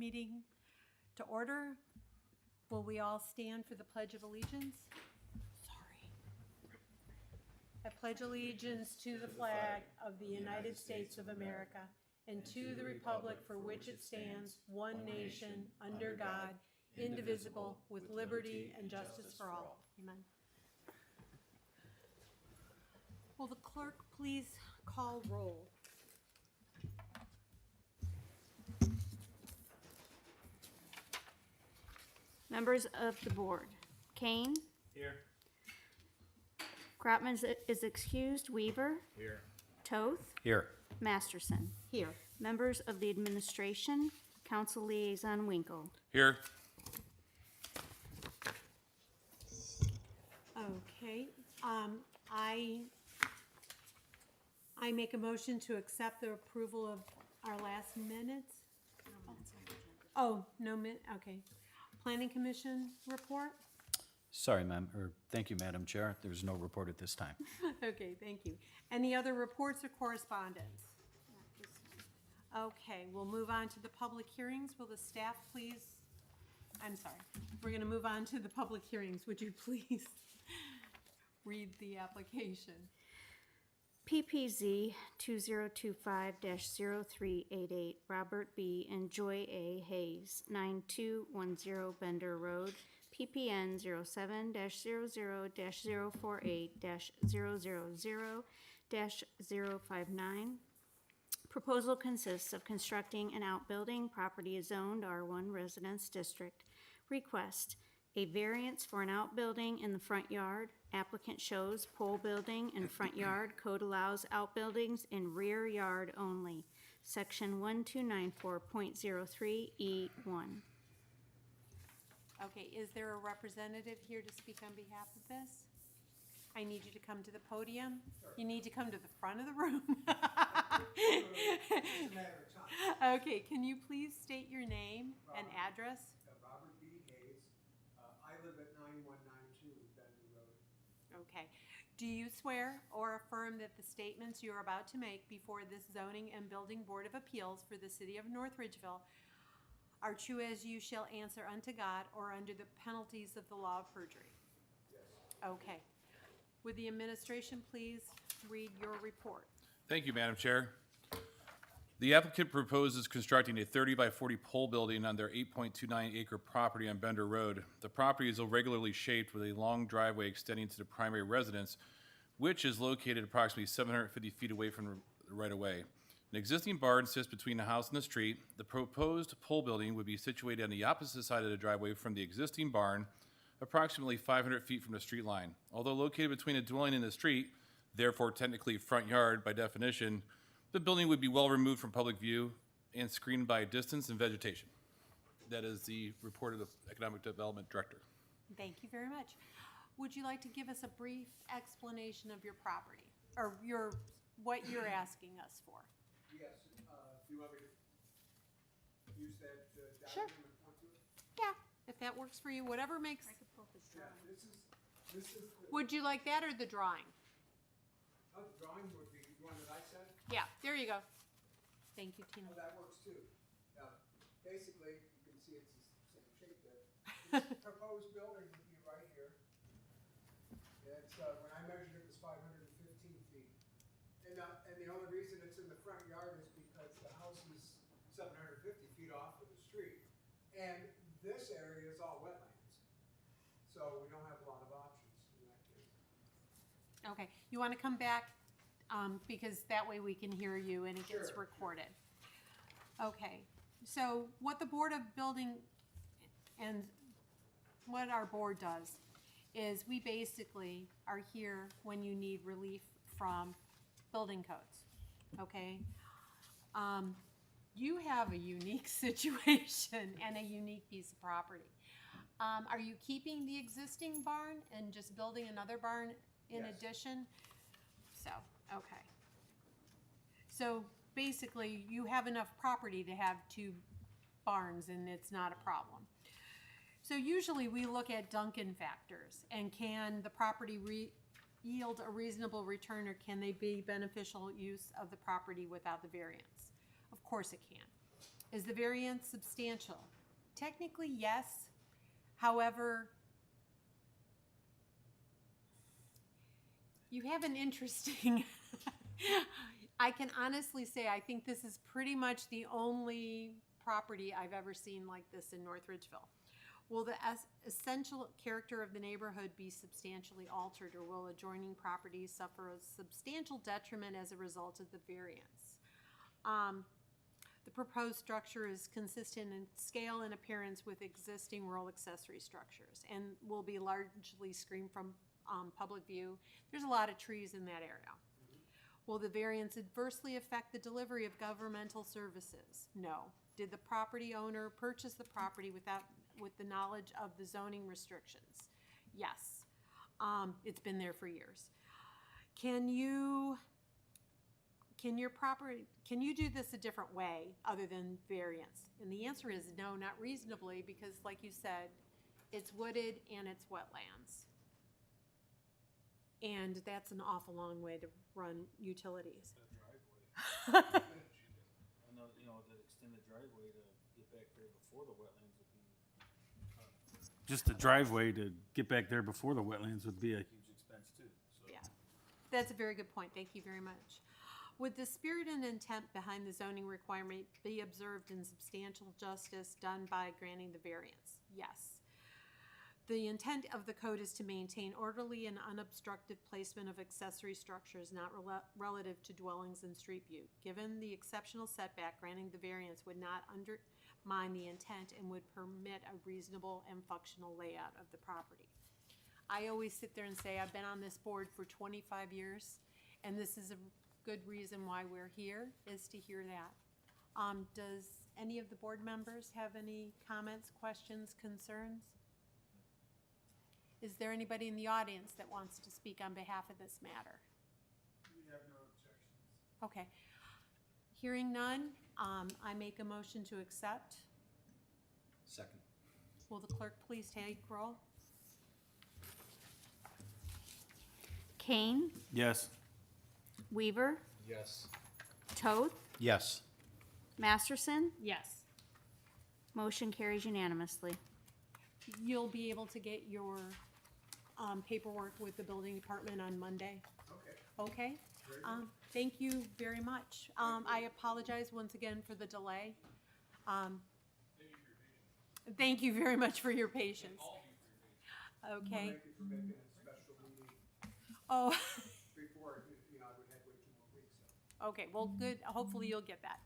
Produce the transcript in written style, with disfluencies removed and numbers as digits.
meeting to order. Will we all stand for the Pledge of Allegiance? Sorry. I pledge allegiance to the flag of the United States of America and to the republic for which it stands, one nation, under God, indivisible, with liberty and justice for all. Amen. Will the clerk please call roll? Members of the board. Kane? Here. Kratman is excused. Weaver? Here. Toth? Here. Masterson. Here. Members of the administration. Council Liaison Winkle. Here. Okay, I make a motion to accept the approval of our last minutes. Oh, no okay. Planning Commission report? Sorry, ma'am, or thank you, Madam Chair. There's no report at this time. Okay, thank you. Any other reports or correspondence? Okay, we'll move on to the public hearings. Will the staff please, I'm sorry, we're gonna move on to the public hearings. Would you please read the application? PPZ 2025-0388, Robert B. and Joy A. Hayes, 9210 Bender Road, PPN 07-008-000-059. Proposal consists of constructing an outbuilding. Property is zoned R1 Residence District. Request a variance for an outbuilding in the front yard. Applicant shows pole building in front yard. Code allows outbuildings in rear yard only. Section 1294.03E1. Okay, is there a representative here to speak on behalf of this? I need you to come to the podium. Sure. You need to come to the front of the room. It's a matter of time. Okay, can you please state your name and address? Robert B. Hayes. I live at 9192 Bender Road. Okay. Do you swear or affirm that the statements you are about to make before this Zoning and Building Board of Appeals for the City of North Ridgeville are true as you shall answer unto God or under the penalties of the law of perjury? Yes. Okay. Would the administration please read your report? Thank you, Madam Chair. The applicant proposes constructing a 30 by 40 pole building on their 8.29 acre property on Bender Road. The property is irregularly shaped with a long driveway extending to the primary residence, which is located approximately 750 feet away from the right-of-way. An existing barn sits between the house and the street. The proposed pole building would be situated on the opposite side of the driveway from the existing barn, approximately 500 feet from the street line. Although located between a dwelling and the street, therefore technically front yard by definition, the building would be well removed from public view and screened by distance and vegetation. That is the report of the Economic Development Director. Thank you very much. Would you like to give us a brief explanation of your property or what you're asking us for? Yes, do you want me to use that Sure. document and point to it? Yeah, if that works for you, whatever makes. Yeah, this is the, Would you like that or the drawing? the drawing would be the one that I sent. Yeah, there you go. Thank you, Tina. Oh, that works too. Now, basically, you can see it's the same shape there. This proposed building would be right here. It's, when I measured it, it was 515 feet. And the only reason it's in the front yard is because the house is 750 feet off of the street. And this area is all wetlands. So we don't have a lot of options in that case. Okay, you want to come back because that way we can hear you and it gets Sure. recorded. Okay, so what the Board of Building and what our board does is we basically are here when you need relief from building codes, okay? You have a unique situation and a unique piece of property. Are you keeping the existing barn and just building another barn in Yes. addition? So, okay. So basically, you have enough property to have two barns and it's not a problem. So usually we look at Duncan factors and can the property yield a reasonable return or can they be beneficial use of the property without the variance? Of course it can. Is the variance substantial? Technically, yes. However, you have an interesting, I can honestly say, I think this is pretty much the only property I've ever seen like this in North Ridgeville. Will the essential character of the neighborhood be substantially altered, or will adjoining properties suffer a substantial detriment as a result of the variance? The proposed structure is consistent in scale and appearance with existing rural accessory structures and will be largely screened from public view. There's a lot of trees in that area. Will the variance adversely affect the delivery of governmental services? No. Did the property owner purchase the property with the knowledge of the zoning restrictions? Yes. It's been there for years. Can you do this a different way other than variance? And the answer is no, not reasonably, because like you said, it's wooded and it's wetlands. And that's an awful long way to run utilities. Driveway. I know, that extended driveway to get back there before the wetlands would be. Just the driveway to get back there before the wetlands would be a huge expense too, so. Yeah, that's a very good point. Thank you very much. Would the spirit and intent behind the zoning requirement be observed in substantial justice done by granting the variance? Yes. The intent of the code is to maintain orderly and unobstructed placement of accessory structures not relative to dwellings and street view. Given the exceptional setback, granting the variance would not undermine the intent and would permit a reasonable and functional layout of the property. I always sit there and say I've been on this board for 25 years, and this is a good reason why we're here, is to hear that. Does any of the board members have any comments, questions, concerns? Is there anybody in the audience that wants to speak on behalf of this matter? We have no objections. Okay. Hearing none, I make a motion to accept. Second. Will the clerk please take roll? Kane, Yes. Weaver, Yes. Toth, Yes. Masterson. Yes. Motion carries unanimously. You'll be able to get your paperwork with the building department on Monday? Okay. Okay? Thank you very much. I apologize once again for the delay. Thank you very much for your patience. Okay. Thank you for making a special meeting Oh, before, I would have way 2 more weeks, so. okay, well, good. Hopefully you'll get that.